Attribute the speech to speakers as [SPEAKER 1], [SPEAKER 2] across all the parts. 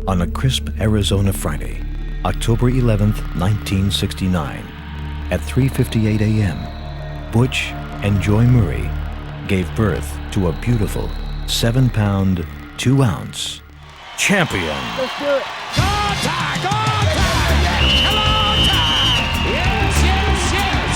[SPEAKER 1] On a crisp Arizona Friday, October 11th, 1969, at 3:58 a.m., Butch and Joy Murray gave birth to a beautiful 7-pound, 2-ounce champion.
[SPEAKER 2] Let's do it. Go time! Go time! Yes, come on time! Yes, yes, yes!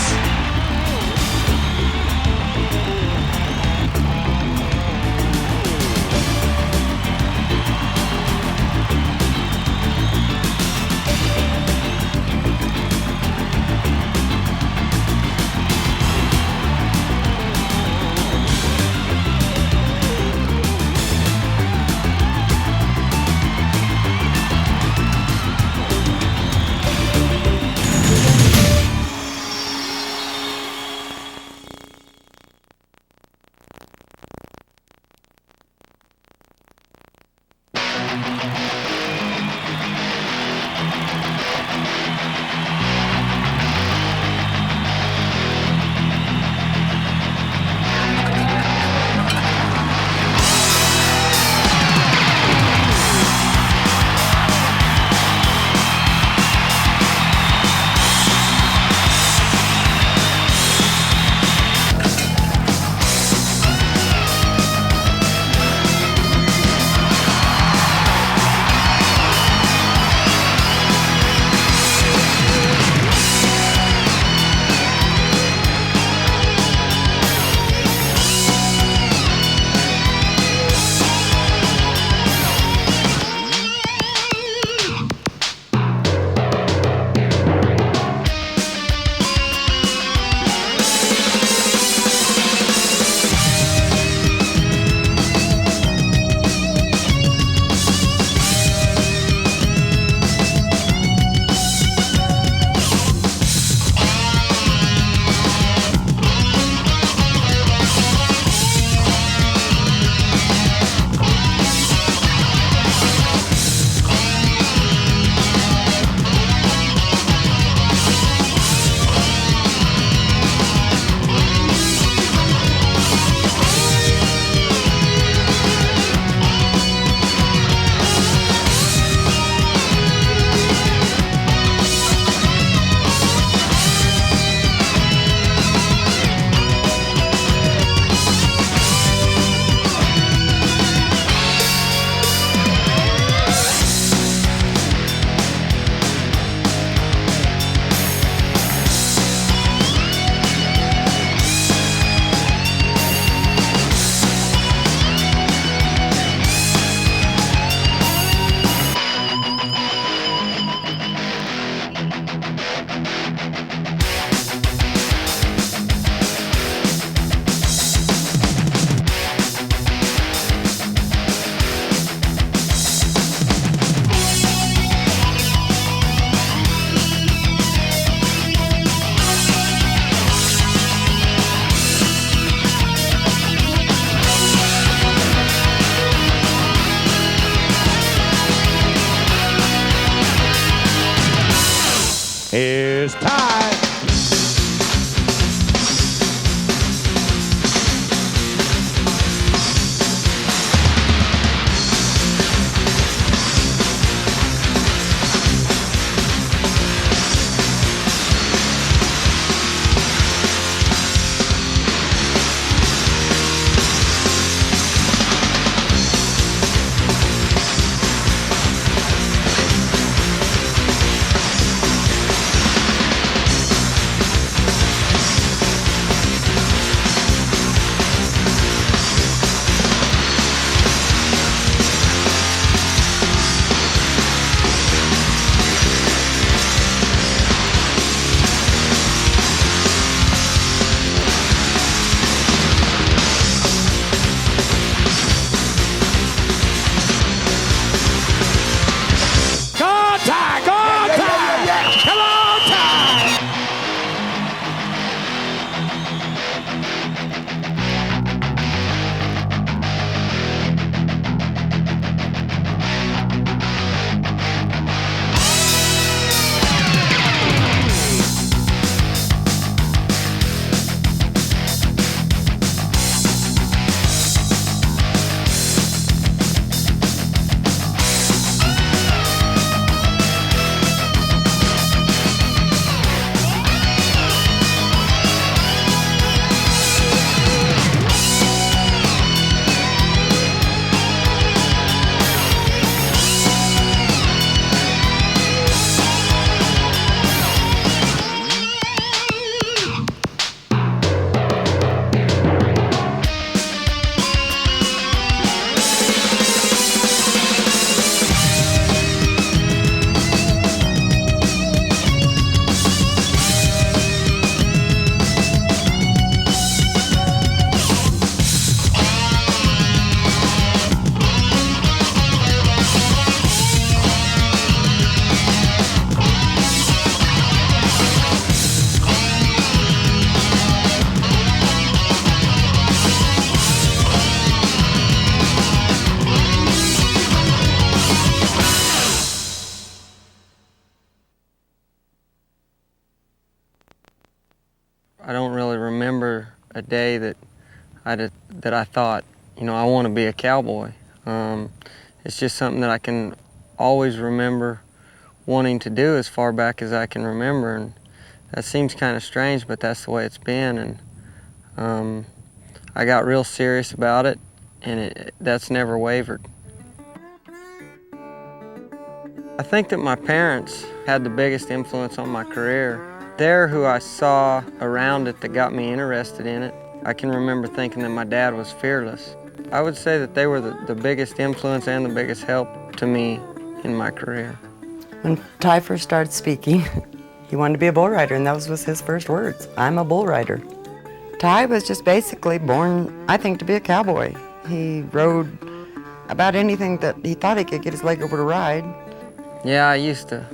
[SPEAKER 3] I don't really remember a day that I thought, you know, I want to be a cowboy. It's just something that I can always remember wanting to do as far back as I can remember, and that seems kind of strange, but that's the way it's been. And I got real serious about it, and that's never wavered. I think that my parents had the biggest influence on my career. They're who I saw around it that got me interested in it. I can remember thinking that my dad was fearless. I would say that they were the biggest influence and the biggest help to me in my career.
[SPEAKER 4] When Ty first started speaking, he wanted to be a bull rider, and those was his first words, "I'm a bull rider." Ty was just basically born, I think, to be a cowboy. He rode about anything that he thought he could get his leg over to ride.
[SPEAKER 3] Yeah, I used to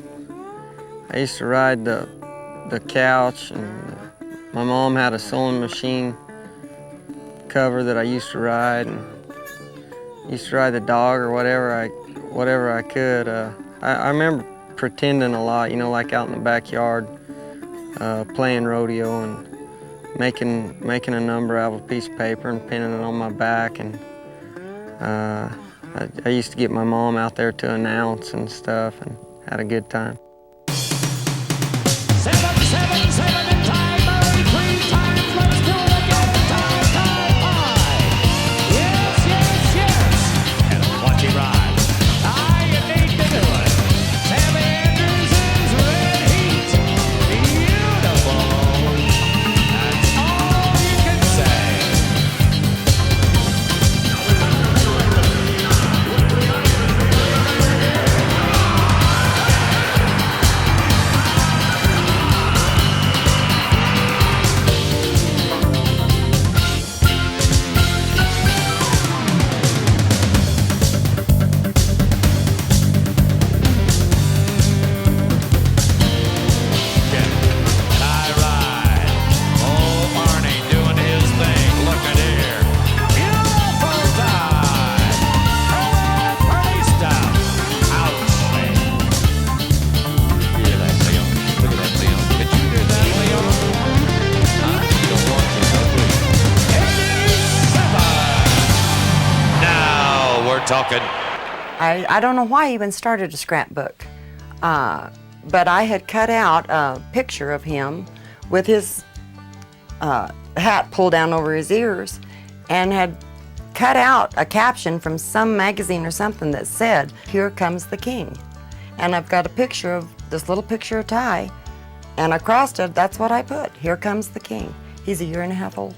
[SPEAKER 3] ride the couch, and my mom had a sewing machine cover that I used to ride, and used to ride the dog or whatever I could. I remember pretending a lot, you know, like out in the backyard, playing rodeo and making a number out of a piece of paper and pinning it on my back. And I used to get my mom out there to announce and stuff, and had a good time.
[SPEAKER 2] 7-7-7 in time, Murray, 3 times, let's do it again, time, high. Yes. And watch him ride. You need to do it. Sammy Andrews is red heat. Beautiful. That's all you can say. Talking.
[SPEAKER 4] I don't know why I even started a scrapbook, but I had cut out a picture of him with his hat pulled down over his ears, and had cut out a caption from some magazine or something that said, "Here comes the king." And I've got a picture of this little picture of Ty, and across it, that's what I put, "Here comes the king." He's a 1.5 years old.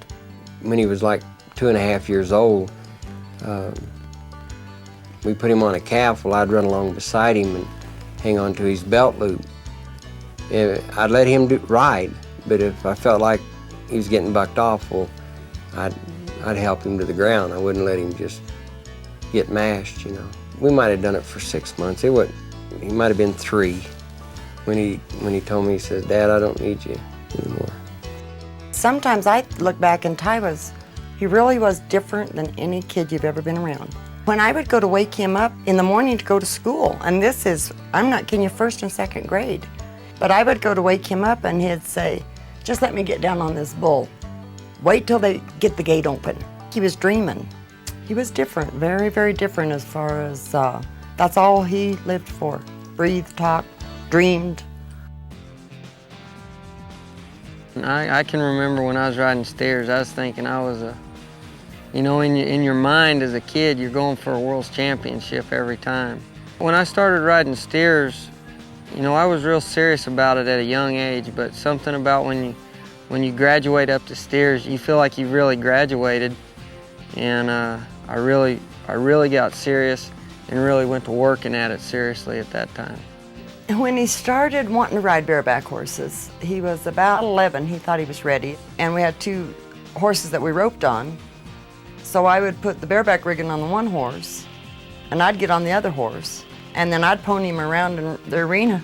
[SPEAKER 5] When he was like 2.5 years old, we put him on a calf. Well, I'd run along beside him and hang on to his belt loop. I'd let him ride, but if I felt like he was getting bucked off, well, I'd help him to the ground. I wouldn't let him just get mashed, you know. We might have done it for 6 months. He might have been 3 when he told me, he said, "Dad, I don't need you anymore."
[SPEAKER 4] Sometimes I look back and he really was different than any kid you've ever been around. When I would go to wake him up in the morning to go to school, and I'm not kidding you, 1st and 2nd grade, but I would go to wake him up and he'd say, "Just let me get down on this bull. Wait till they get the gate open." He was dreaming. He was different, very, very different as far as, that's all he lived for. Breathed, talked, dreamed.
[SPEAKER 3] I can remember when I was riding steers, I was thinking I was you know, in your mind as a kid, you're going for a world's championship every time. When I started riding steers, you know, I was real serious about it at a young age, but something about when you graduate up to steers, you feel like you really graduated. And I really got serious and really went to working at it seriously at that time.
[SPEAKER 4] When he started wanting to ride bareback horses, he was about 11. He thought he was ready. And we had 2 horses that we roped on. So I would put the bareback rigging on the one horse, and I'd get on the other horse, and then I'd pony him around in the arena.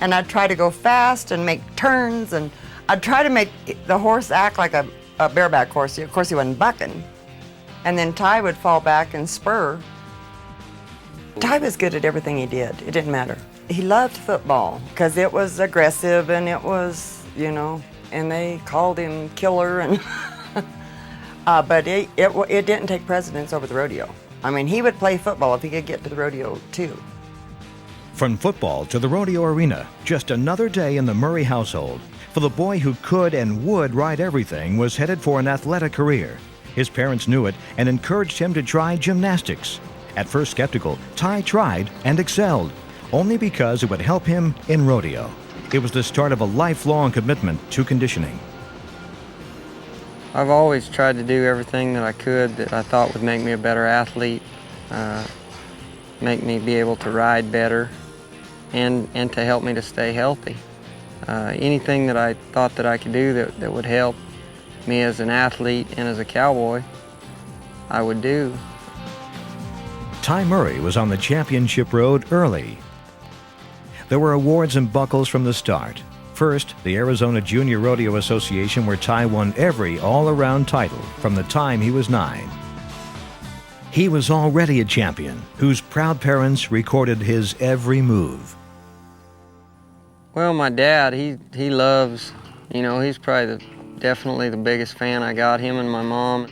[SPEAKER 4] And I'd try to go fast and make turns, and I'd try to make the horse act like a bareback horse. Of course, he wasn't bucking. And then Ty would fall back and spur. Ty was good at everything he did. It didn't matter. He loved football because it was aggressive, and it was, you know, and they called him killer, and but it didn't take precedence over the rodeo. I mean, he would play football if he could get to the rodeo too.
[SPEAKER 1] From football to the rodeo arena, just another day in the Murray household. For the boy who could and would ride everything was headed for an athletic career. His parents knew it and encouraged him to try gymnastics. At first skeptical, Ty tried and excelled, only because it would help him in rodeo. It was the start of a lifelong commitment to conditioning.
[SPEAKER 3] I've always tried to do everything that I could that I thought would make me a better athlete, make me be able to ride better, and to help me to stay healthy. Anything that I thought that I could do that would help me as an athlete and as a cowboy, I would do.
[SPEAKER 1] Ty Murray was on the championship road early. There were awards and buckles from the start. First, the Arizona Junior Rodeo Association, where Ty won every all-around title from the time he was 9. He was already a champion, whose proud parents recorded his every move.
[SPEAKER 3] Well, my dad, he loves, he's probably definitely the biggest fan I got, him and my mom.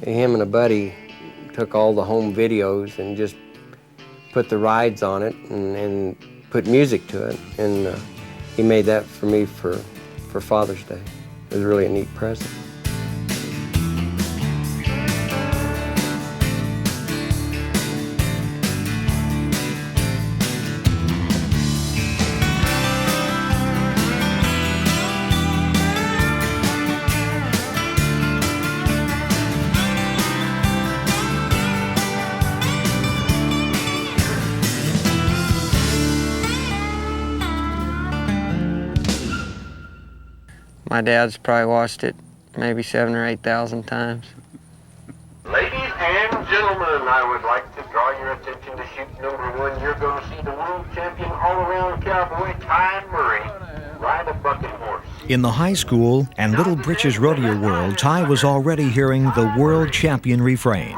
[SPEAKER 5] Him and a buddy took all the home videos and just put the rides on it and put music to it. And he made that for me for Father's Day. It was really a neat present.
[SPEAKER 3] My dad's probably watched it maybe 7,000 or 8,000 times.
[SPEAKER 6] Ladies and gentlemen, I would like to draw your attention to chute number 1. You're going to see the world champion all-around cowboy, Ty Murray, ride a bucking horse.
[SPEAKER 1] In the high school and Little Britches rodeo world, Ty was already hearing the world champion refrain.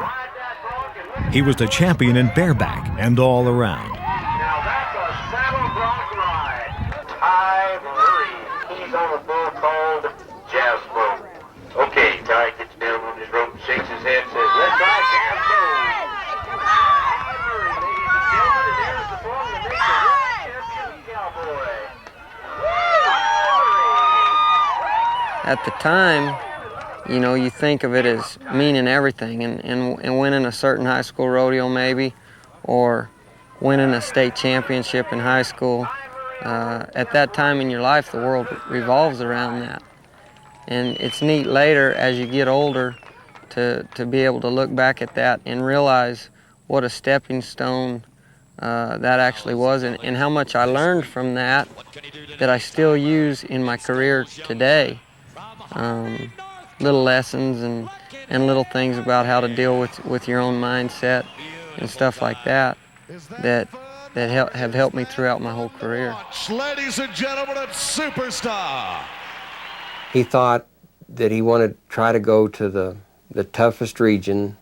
[SPEAKER 1] He was the champion in bareback and all around.
[SPEAKER 6] Now that's a saddle bronc ride. Ty Murray. He's on a bull called Jazz Bow. Okay, Ty gets down on his rope, shakes his head, says, "Let's ride Jazz Bow." Ty Murray, ladies and gentlemen, and there's the ball that makes the world champion cowboy.
[SPEAKER 3] At the time, you think of it as meaning everything, and winning a certain high school rodeo maybe, or winning a state championship in high school. At that time in your life, the world revolves around that. And it's neat later, as you get older, to be able to look back at that and realize what a stepping stone that actually was, and how much I learned from that I still use in my career today. Little lessons and little things about how to deal with your own mindset and stuff like that have helped me throughout my whole career.
[SPEAKER 2] Ladies and gentlemen, it's Superstar.
[SPEAKER 5] He thought that he wanted to try to go to the toughest region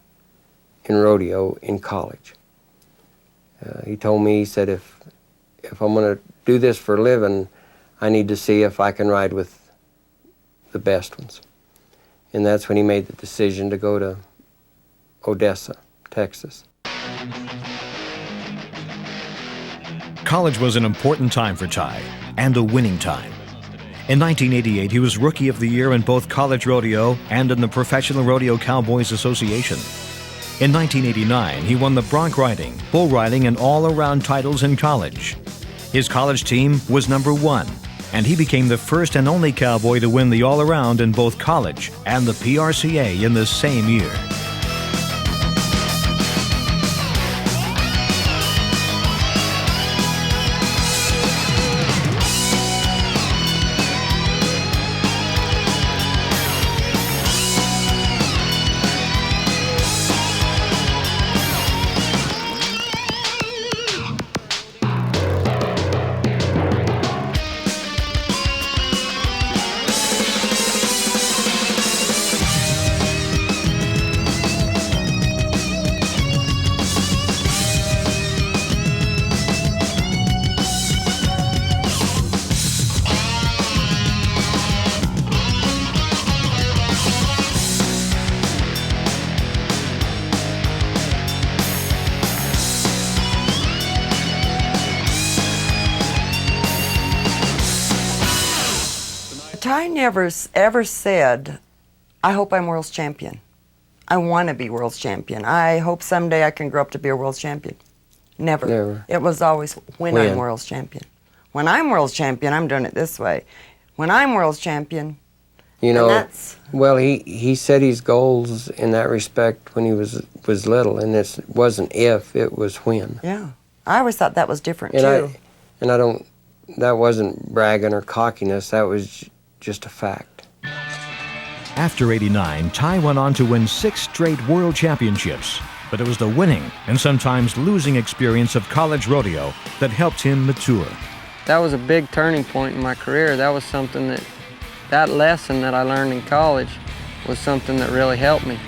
[SPEAKER 5] in rodeo in college. He told me, he said, if I'm going to do this for a living, I need to see if I can ride with the best ones. And that's when he made the decision to go to Odessa, Texas.
[SPEAKER 1] College was an important time for Ty, and a winning time. In 1988, he was Rookie of the Year in both college rodeo and in the Professional Rodeo Cowboys Association. In 1989, he won the bronc riding, bull riding, and all-around titles in college. His college team was number 1, and he became the first and only cowboy to win the all-around in both college and the PRCA in the same year.
[SPEAKER 4] Ty never ever said, I hope I'm world's champion. I want to be world's champion. I hope someday I can grow up to be a world's champion. Never.
[SPEAKER 5] Never.
[SPEAKER 4] It was always when I'm world's champion. When I'm world's champion, I'm doing it this way. When I'm world's champion,
[SPEAKER 5] You know,
[SPEAKER 4] that's,
[SPEAKER 5] well, he set his goals in that respect when he was little, and it wasn't if, it was when.
[SPEAKER 4] yeah. I always thought that was different,
[SPEAKER 5] And
[SPEAKER 4] too.
[SPEAKER 5] I don't, that wasn't bragging or cockiness, that was just a fact.
[SPEAKER 1] After '89, Ty went on to win 6 straight world championships, but it was the winning and sometimes losing experience of college rodeo that helped him mature.
[SPEAKER 3] That was a big turning point in my career. That was something that lesson that I learned in college was something that really helped me.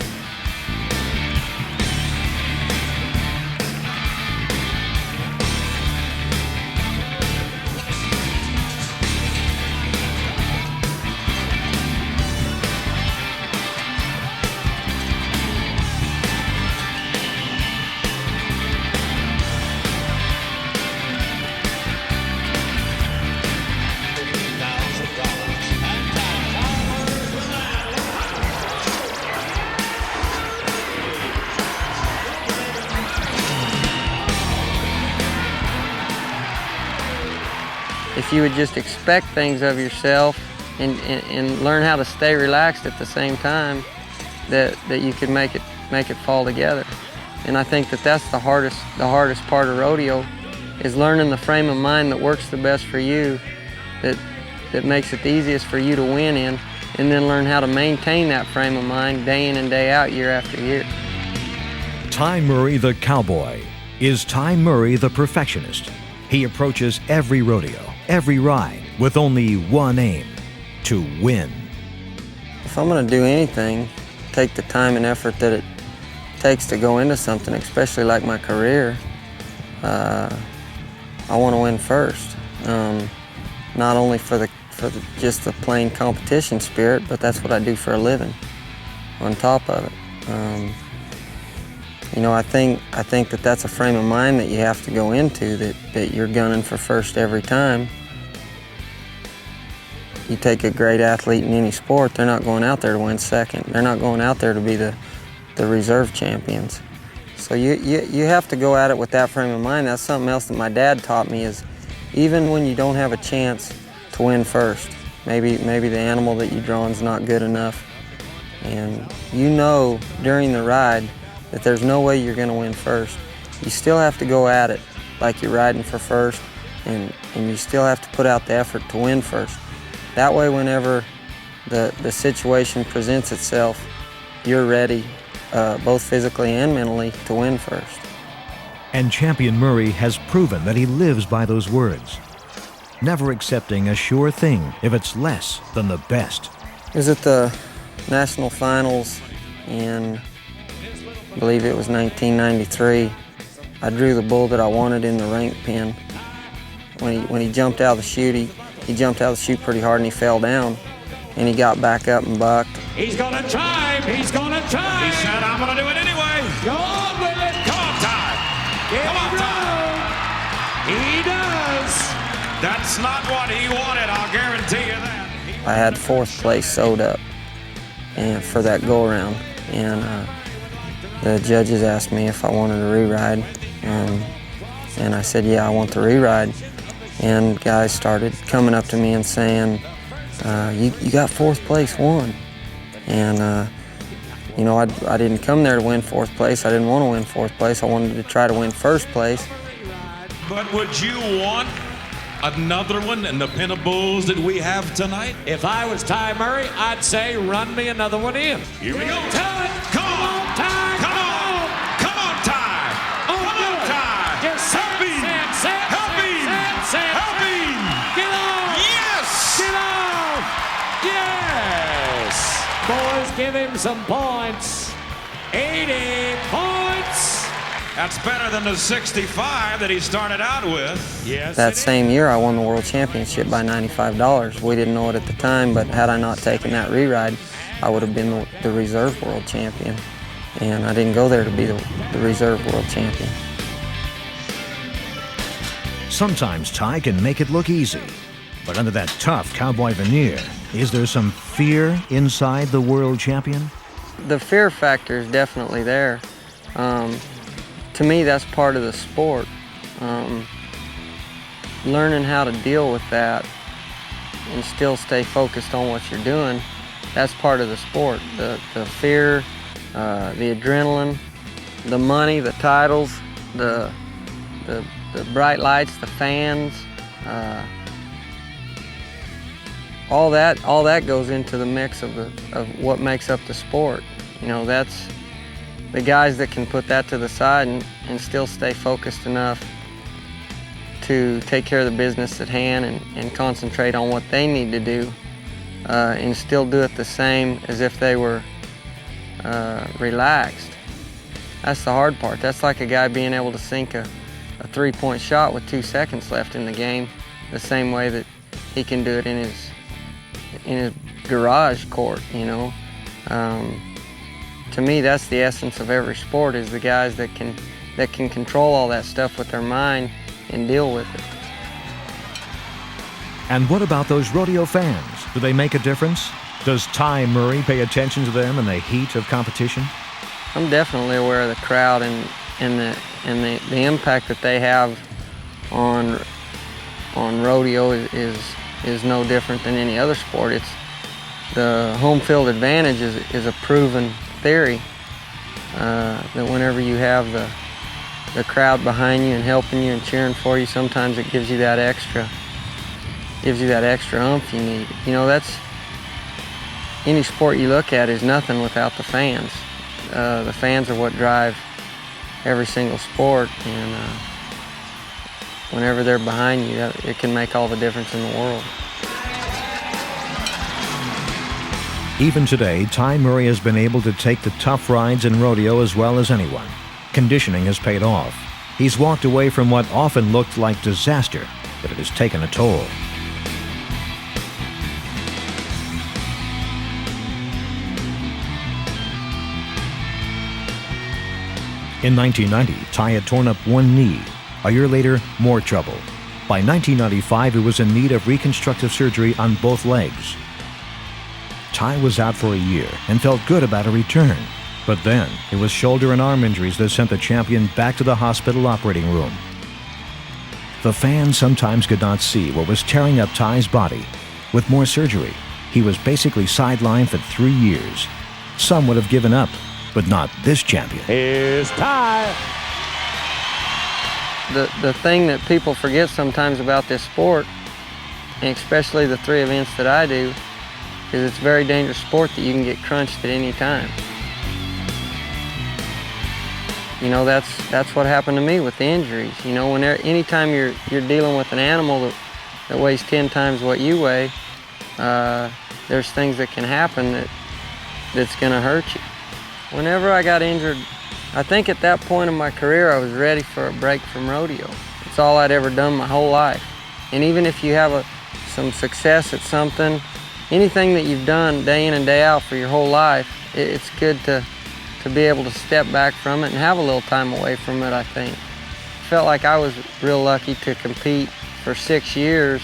[SPEAKER 3] If you would just expect things of yourself and learn how to stay relaxed at the same time, that you could make it fall together. And I think that's the hardest part of rodeo, is learning the frame of mind that works the best for you, that makes it the easiest for you to win in, and then learn how to maintain that frame of mind day in and day out, year after year.
[SPEAKER 1] Ty Murray the cowboy is Ty Murray the perfectionist. He approaches every rodeo, every ride, with only one aim: to win.
[SPEAKER 3] If I'm gonna do anything, take the time and effort that it takes to go into something, especially like my career, I want to win first. Not only for just the plain competition spirit, but that's what I do for a living. On top of it, you know, I think that's a frame of mind that you have to go into, that you're gunning for first every time. You take a great athlete in any sport, they're not going out there to win second. They're not going out there to be the reserve champions. So you have to go at it with that frame of mind. That's something else that my dad taught me, is even when you don't have a chance to win first, maybe the animal that you draw is not good enough, and you know during the ride that there's no way you're going to win first, you still have to go at it like you're riding for first, and you still have to put out the effort to win first. That way, whenever the situation presents itself, you're ready, both physically and mentally, to win first.
[SPEAKER 1] And Champion Murray has proven that he lives by those words, never accepting a sure thing if it's less than the best.
[SPEAKER 3] It was at the national finals in, I believe it was 1993. I drew the bull that I wanted in the rank pen. When he jumped out of the chute, he jumped out of the chute pretty hard and he fell down, and he got back up and bucked.
[SPEAKER 2] He's gonna try. He's gonna try. He said, I'm gonna do it anyway. Go on with it. Come on, Ty. Come on, Ty. He does. That's not what he wanted, I'll guarantee you that.
[SPEAKER 3] I had 4th place sewed up and for that go-around, and the judges asked me if I wanted a re-ride, and I said, yeah, I want the re-ride. And guys started coming up to me and saying, you got 4th place won. And you know, I didn't come there to win 4th place. I didn't want to win 4th place. I wanted to try to win 1st place.
[SPEAKER 7] But would you want another one in the pen of bulls that we have tonight?
[SPEAKER 2] If I was Ty Murray, I'd say, run me another one in.
[SPEAKER 7] Here we go.
[SPEAKER 2] Tell it.
[SPEAKER 7] Come on,
[SPEAKER 2] Ty.
[SPEAKER 7] Come on. Come on, Ty.
[SPEAKER 2] Oh,
[SPEAKER 7] Come on, Ty.
[SPEAKER 2] Just
[SPEAKER 7] Help him. Help him. Help him.
[SPEAKER 2] Get on.
[SPEAKER 7] Yes.
[SPEAKER 2] Get on. Yes. Boys, give him some points. 80 points.
[SPEAKER 7] That's better than the 65 that he started out with.
[SPEAKER 2] Yes.
[SPEAKER 3] That same year, I won the World Championship by $95. We didn't know it at the time, but had I not taken that re-ride, I would have been the reserve world champion. And I didn't go there to be the reserve world champion.
[SPEAKER 1] Sometimes Ty can make it look easy, but under that tough cowboy veneer, Is there some fear inside the world champion?
[SPEAKER 3] The fear factor is definitely there. To me, that's part of the sport. Learning how to deal with that and still stay focused on what you're doing, that's part of the sport. The fear, the adrenaline, the money, the titles, the bright lights, the fans, all that goes into the mix of what makes up the sport. You know, that's the guys that can put that to the side and still stay focused enough to take care of the business at hand and concentrate on what they need to do, and still do it the same as if they were relaxed. That's the hard part. That's like a guy being able to sink a three-point shot with 2 seconds left in the game, the same way that he can do it in his garage court, you know. To me, that's the essence of every sport, is the guys that can control all that stuff with their mind and deal with it.
[SPEAKER 1] And what about those rodeo fans? Do they make a difference? Does Ty Murray pay attention to them in the heat of competition?
[SPEAKER 3] I'm definitely aware of the crowd and the impact that they have on rodeo is no different than any other sport. It's the home field advantage is a proven theory, that whenever you have the crowd behind you and helping you and cheering for you, sometimes it gives you that extra oomph you need. You know, that's any sport you look at is nothing without the fans. The fans are what drive every single sport, and whenever they're behind you, it can make all the difference in the world.
[SPEAKER 1] Even today, Ty Murray has been able to take the tough rides in rodeo as well as anyone. Conditioning has paid off. He's walked away from what often looked like disaster, but it has taken a toll. In 1990, Ty had torn up one knee. A year later, more trouble. By 1995, he was in need of reconstructive surgery on both legs. Ty was out for a year and felt good about a return. But then, it was shoulder and arm injuries that sent the champion back to the hospital operating room. The fans sometimes could not see what was tearing up Ty's body. With more surgery, he was basically sidelined for 3 years. Some would have given up, but not this champion.
[SPEAKER 2] Here's Ty.
[SPEAKER 3] The thing that people forget sometimes about this sport, and especially the 3 events that I do, is it's a very dangerous sport that you can get crunched at any time. You know, that's what happened to me with the injuries. You know, anytime you're dealing with an animal that weighs 10 times what you weigh, there's things that can happen that's going to hurt you. Whenever I got injured, I think at that point in my career I was ready for a break from rodeo. It's all I'd ever done my whole life. And even if you have some success at something, anything that you've done day in and day out for your whole life, it's good to be able to step back from it and have a little time away from it, I think. Felt like I was real lucky to compete for 6 years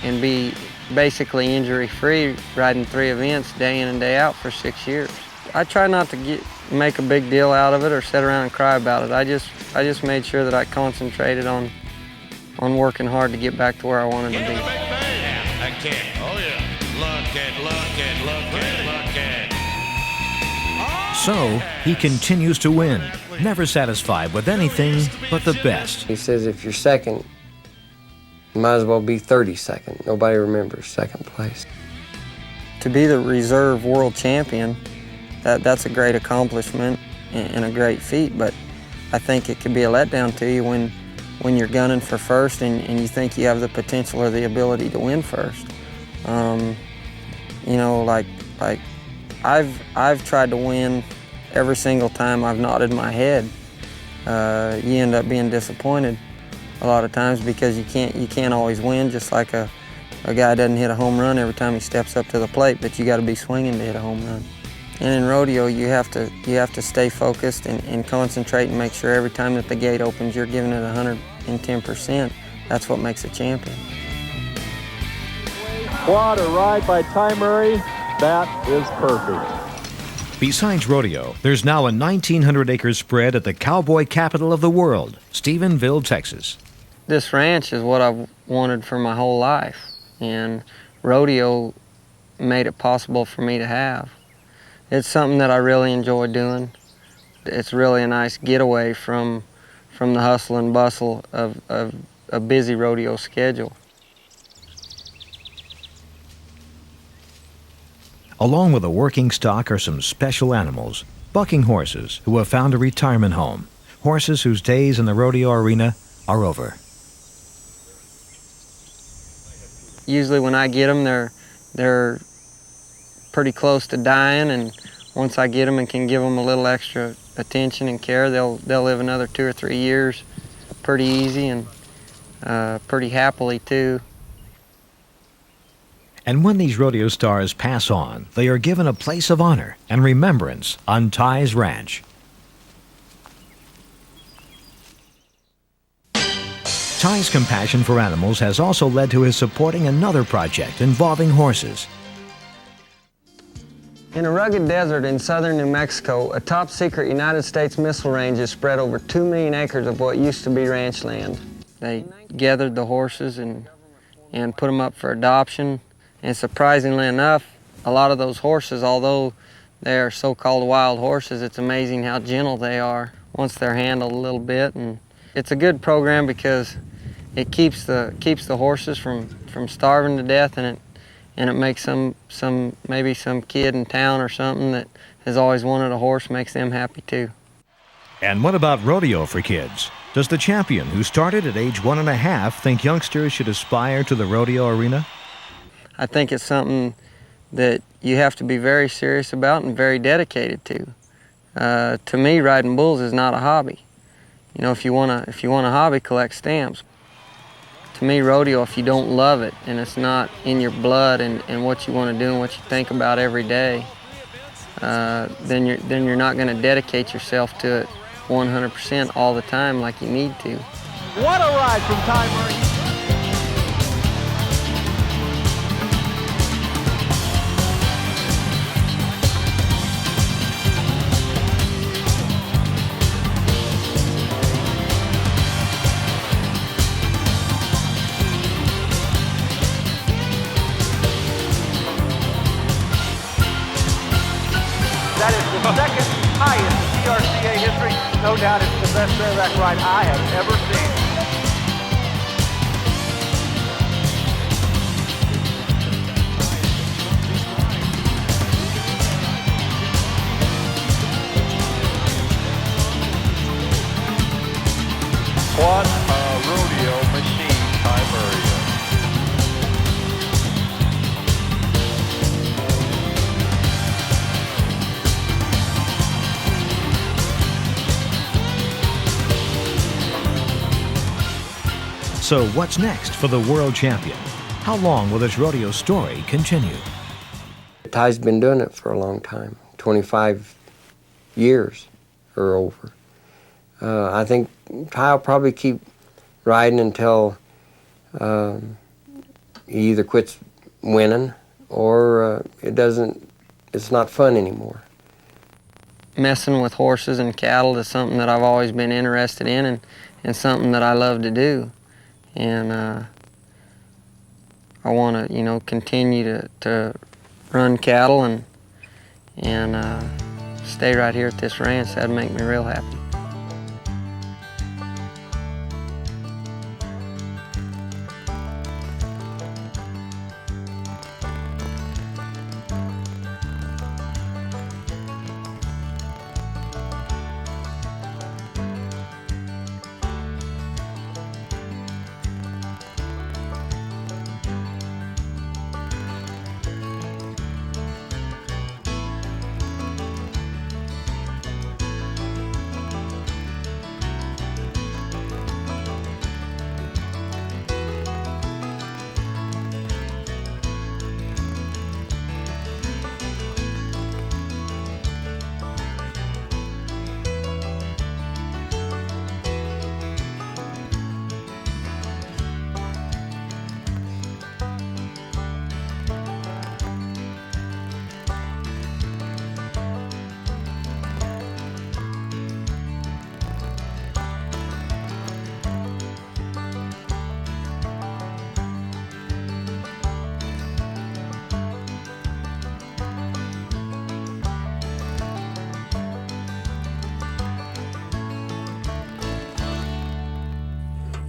[SPEAKER 3] and be basically injury-free, riding 3 events day in and day out for 6 years. I try not to make a big deal out of it or sit around and cry about it. I just made sure that I concentrated on working hard to get back to where I wanted to be.
[SPEAKER 7] Oh yeah. Look at.
[SPEAKER 1] So, he continues to win, never satisfied with anything but the best.
[SPEAKER 5] He says if you're second, you might as well be 32nd. Nobody remembers second place.
[SPEAKER 3] To be the reserve world champion, that's a great accomplishment and a great feat, but I think it could be a letdown to you when you're gunning for first and you think you have the potential or the ability to win first. You know, like I've tried to win every single time I've nodded my head. You end up being disappointed a lot of times because you can't always win, just like a guy doesn't hit a home run every time he steps up to the plate, but you got to be swinging to hit a home run. And in rodeo, you have to stay focused and concentrate and make sure every time that the gate opens, you're giving it 110%. That's what makes a champion.
[SPEAKER 8] What a ride by Ty Murray. That is perfect.
[SPEAKER 1] Besides rodeo, there's now a 1,900-acre spread at the cowboy capital of the world, Stephenville, Texas.
[SPEAKER 3] This ranch is what I've wanted for my whole life, and rodeo made it possible for me to have. It's something that I really enjoy doing. It's really a nice getaway from the hustle and bustle of a busy rodeo schedule.
[SPEAKER 1] Along with a working stock are some special animals, bucking horses who have found a retirement home, horses whose days in the rodeo arena are over.
[SPEAKER 3] Usually when I get them, they're pretty close to dying, and once I get them and can give them a little extra attention and care, they'll live another 2 or 3 years pretty easy and pretty happily too.
[SPEAKER 1] And when these rodeo stars pass on, they are given a place of honor and remembrance on Ty's Ranch. Ty's compassion for animals has also led to his supporting another project involving horses.
[SPEAKER 3] In a rugged desert in southern New Mexico, a top-secret United States missile range is spread over 2 million acres of what used to be ranch land. They gathered the horses and put them up for adoption. And surprisingly enough, a lot of those horses, although they are so-called wild horses, it's amazing how gentle they are once they're handled a little bit. And it's a good program because it keeps the horses from starving to death, and it makes maybe some kid in town or something that has always wanted a horse, makes them happy too.
[SPEAKER 1] And what about rodeo for kids? Does the champion who started at age 1.5 think youngsters should aspire to the rodeo arena?
[SPEAKER 3] I think it's something that you have to be very serious about and very dedicated to. To me, riding bulls is not a hobby. You know, if you want a hobby, collect stamps. To me, rodeo, if you don't love it and it's not in your blood and what you want to do and what you think about every day, then you're not going to dedicate yourself to it 100% all the time like you need to.
[SPEAKER 8] What a ride from Ty Murray.
[SPEAKER 2] That is the second highest in TRCA history. No doubt it's the best bareback ride I have ever seen.
[SPEAKER 8] What a rodeo machine Ty Murray is.
[SPEAKER 1] So what's next for the world champion? How long will this rodeo story continue?
[SPEAKER 5] Ty's been doing it for a long time, 25 years or over. I think Ty will probably keep riding until he either quits winning or it's not fun anymore.
[SPEAKER 3] Messing with horses and cattle is something that I've always been interested in and something that I love to do. And I want to, continue to run cattle and stay right here at this ranch. That'd make me real happy.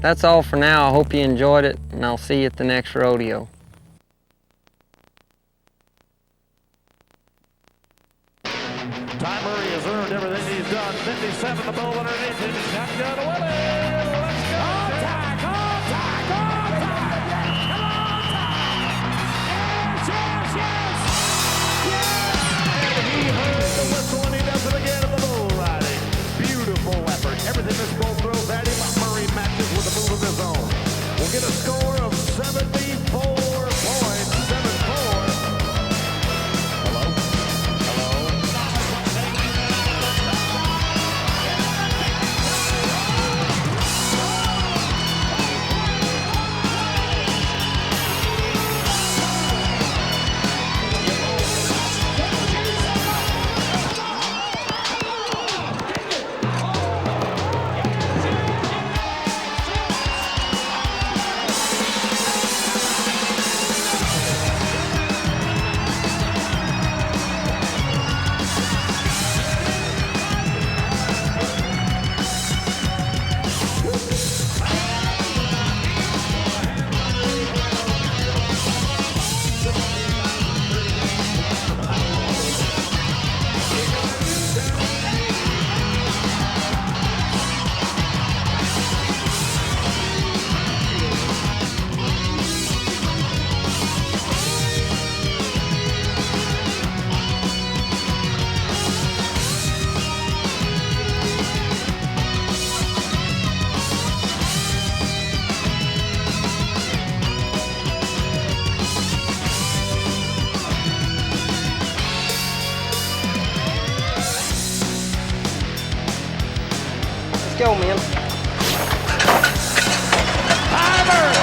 [SPEAKER 3] That's all for now. I hope you enjoyed it, and I'll see you at the next rodeo.
[SPEAKER 2] Ty Murray has earned everything he's done. 57 to bowl underneath him. Shotgun Willie. Let's go. Contact, contact, contact. Come on, Ty. Yes, yes, yes. And he heard the whistle, and he does it again in the bull riding. Beautiful effort. Everything this bull throws at him, Murray matches with a move of his own. We'll get a score of 74.74.
[SPEAKER 3] Let's go, man.
[SPEAKER 2] Ty Murray